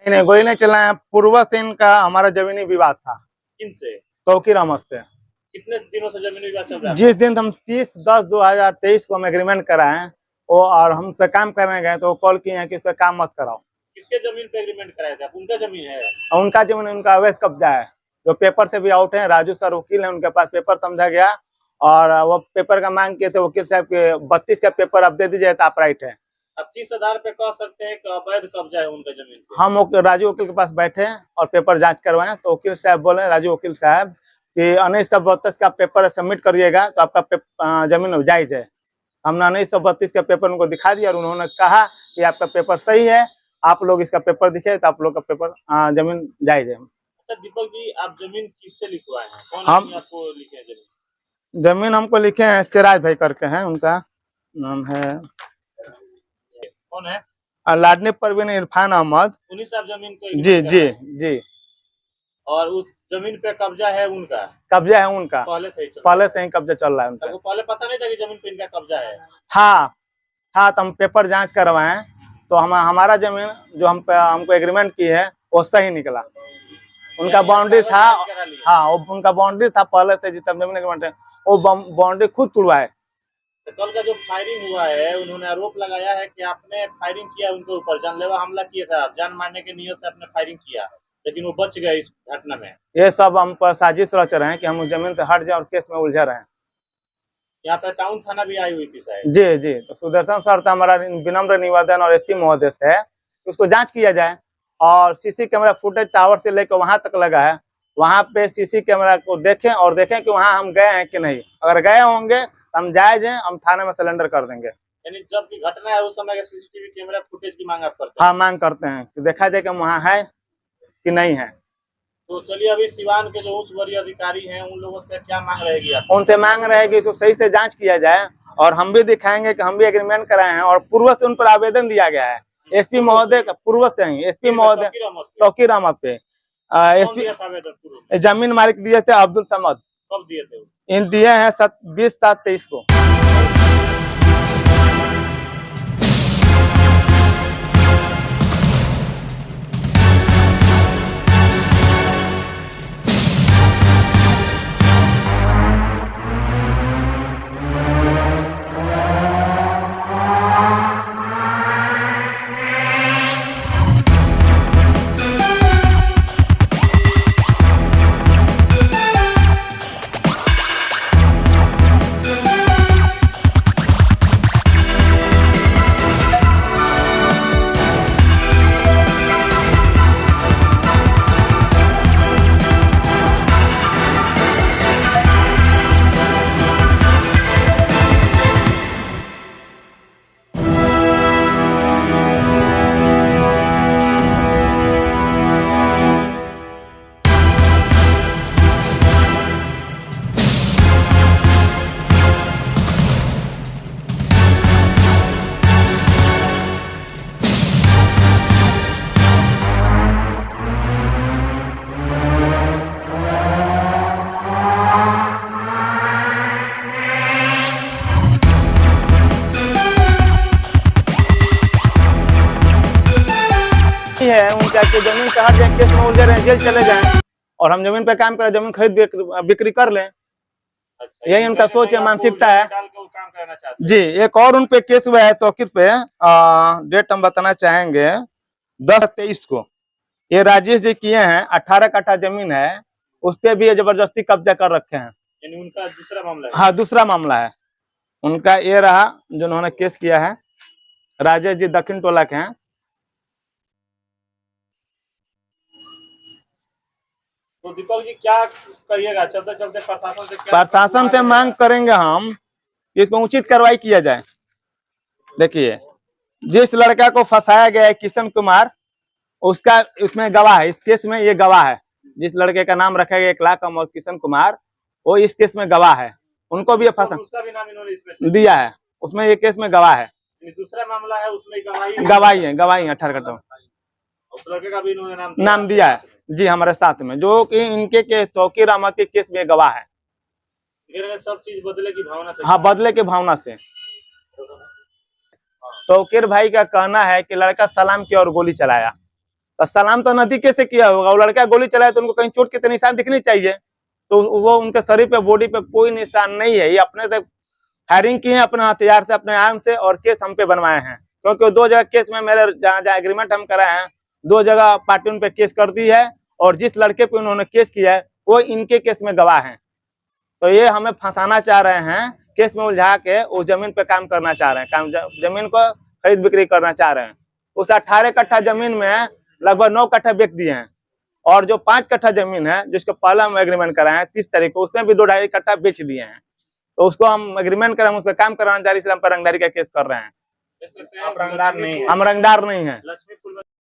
नहीं, गोली नहीं चला है। पूर्व से इनका हमारा जमीनी विवाद था। किनसे? तौकीर अहमद से। कितने दिनों से जमीनी विवाद चल रहा है? जिस दिन हम 30/10/2023 को हम एग्रीमेंट कराए वो और हम पे काम करने गए तो कॉल किए हैं कि इस पे काम मत कराओ। किसके जमीन पे एग्रीमेंट कराए थे? उनका जमीन है? उनका जमीन उनका अवैध कब्जा है, जो पेपर से भी आउट है। राजू सर वकील है, उनके पास पेपर समझा गया और वो पेपर का मांग किए थे वकील साहब के 32 का पेपर अब दे दीजिए तो आप राइट है। अब किस आधार पे कह सकते हैं कि अवैध कब्जा है उनका जमीन पे? हम राजू वकील के पास बैठे और पेपर जांच करवाए तो वकील साहब बोले, राजू वकील साहब कि 1932 का पेपर सबमिट करिएगा तो आपका जमीन जायज है। हमने 1932 का पेपर उनको दिखा दिया और उन्होंने कहा कि आपका पेपर सही है, आप लोग इसका पेपर दिखे तो आप लोग का पेपर जमीन जायज है। अच्छा दीपक जी, आप जमीन किससे लिखवाए हैं? कौन हम आपको लिखे हैं जमीन? जमीन हमको लिखे हैं सिराज भाई करके हैं, उनका नाम है। कौन है? लाडनी परवीन इरफान अहमद। उन्हीं से आप जमीन को जी जी जी। और उस जमीन पे कब्जा है उनका? कब्जा है उनका, पहले से ही कब्जा चल रहा है उनका। वो पहले पता नहीं था कि जमीन पे इनका कब्जा है? था तो हम पेपर जांच करवाए तो हमारा जमीन जो हमको एग्रीमेंट की है वो सही निकला। उनका बाउंड्री था, हाँ उनका बाउंड्री था पहले से जितना जमीन एग्रीमेंट है वो बाउंड्री खुद तुड़वाए। तो कल का जो फायरिंग हुआ है उन्होंने आरोप लगाया है कि आपने फायरिंग किया उनके ऊपर, जानलेवा हमला किया था, आप जान मारने के नियत से आपने फायरिंग किया, लेकिन वो बच गए इस घटना में। ये सब हम पर साजिश रच रहे हैं कि हम उस जमीन से हट जाए और केस में उलझा रहे हैं। यहाँ पे टाउन थाना भी आई हुई थी शायद? जी जी। तो सुदर्शन सर था हमारा विनम्र निवेदन और एसपी महोदय से है उसको जांच किया जाए और सीसी कैमरा फुटेज टावर से लेकर वहां तक लगा है, वहां पे सीसी कैमरा को देखें और देखें कि वहां हम गए हैं कि नहीं। अगर गए होंगे तो हम जायज हैं, हम थाने में सिलेंडर कर देंगे। यानी जब की घटना है उस समय का सीसीटीवी कैमरा फुटेज की मांग आप करते हैं? हाँ मांग करते हैं कि देखा जाए कि हम वहाँ है कि नहीं है। तो चलिए, अभी सिवान के जो उच्च वरीय अधिकारी हैं उन लोगों से क्या मांग रहेगी आप? उनसे मांग रहेगी इसको सही से जांच किया जाए और हम भी दिखाएंगे कि हम भी एग्रीमेंट कराए हैं और पूर्व से उन पर आवेदन दिया गया है एसपी महोदय का। पूर्व से ही एसपी महोदय तौकीर अहमद पे जमीन मालिक दिए थे अब्दुल समद। कब दिए थे? इन दिए हैं 20/7/23 को। है उनका कि जमीन से हट जाए, केस में उलझे रहे, जेल चले जाएं और हम जमीन पे काम करें, जमीन खरीद बिक्री कर लें। अच्छा, यही उनका सोच है, मानसिकता है। जी। एक और उन पे केस हुआ है तौकीर पे, डेट हम बताना चाहेंगे 10/23 को। ये राजेश जी किए हैं, 18 कट्ठा जमीन है, उस पे भी जबरदस्ती कब्जा कर रखे हैं। यानी उनका दूसरा मामला है? हाँ दूसरा मामला है उनका। ये रहा जो उन्होंने केस किया है, राजेश जी दक्षिण टोला के हैं। तो दीपक जी क्या करिएगा? चलते चलते प्रशासन से मांग करेंगे हम इसमें उचित कार्रवाई किया जाए। देखिए, जिस लड़का को फंसाया गया है किशन कुमार, उसका इसमें गवाह है, इस केस में ये गवाह है। जिस लड़के का नाम रखा गया 1 लाख का और किशन कुमार, वो इस केस में गवाह है। उनको भी फंसा, उसका भी नाम इन्होंने इसमें दिया है, उसमें ये केस में गवाह है। दूसरा मामला है उसमें गवाही है 18 कट्ठा। उस लड़के का भी इन्होंने नाम दिया है जी हमारे साथ में, जो कि इनके केस तौकीर अहमद के केस में गवाह है। सब चीज बदले की भावना से। हाँ, बदले की भावना से। तौकीर भाई का कहना है कि लड़का सलाम की और गोली चलाया। तो सलाम तो नदी कैसे किया होगा? वो लड़का गोली चलाया तो उनको कहीं चोट के तो निशान दिखने चाहिए, तो वो उनके शरीर पे, बॉडी पे कोई निशान नहीं है। ये अपने से फायरिंग की है अपने हथियार से, अपने आर्म से, और केस हम पे बनवाए हैं। क्योंकि 2 जगह केस में मेरे जहाँ जहाँ एग्रीमेंट हम कराए हैं, 2 जगह पार्टी उन पे केस कर दी है, और जिस लड़के पे उन्होंने केस किया है वो इनके केस में गवाह हैं। तो ये हमें फंसाना चाह रहे हैं, केस में उलझा के वो जमीन पे काम करना चाह रहे हैं, जमीन को खरीद बिक्री करना चाह रहे हैं। उस 18 कट्ठा जमीन में लगभग 9 कट्ठा बेच दिए हैं, और जो 5 कट्ठा जमीन है जिसको पहला हम एग्रीमेंट कराए हैं 30 तारीख को, उसमें भी 2-2.5 कट्ठा बेच दिए हैं। तो उसको हम एग्रीमेंट करें, उस पर काम कराना जा रही, इसलिए हम पर रंगदारी का केस कर रहे हैं। आप रंगदार नहीं है? हम रंगदार नहीं है। लक्ष्मीपुर में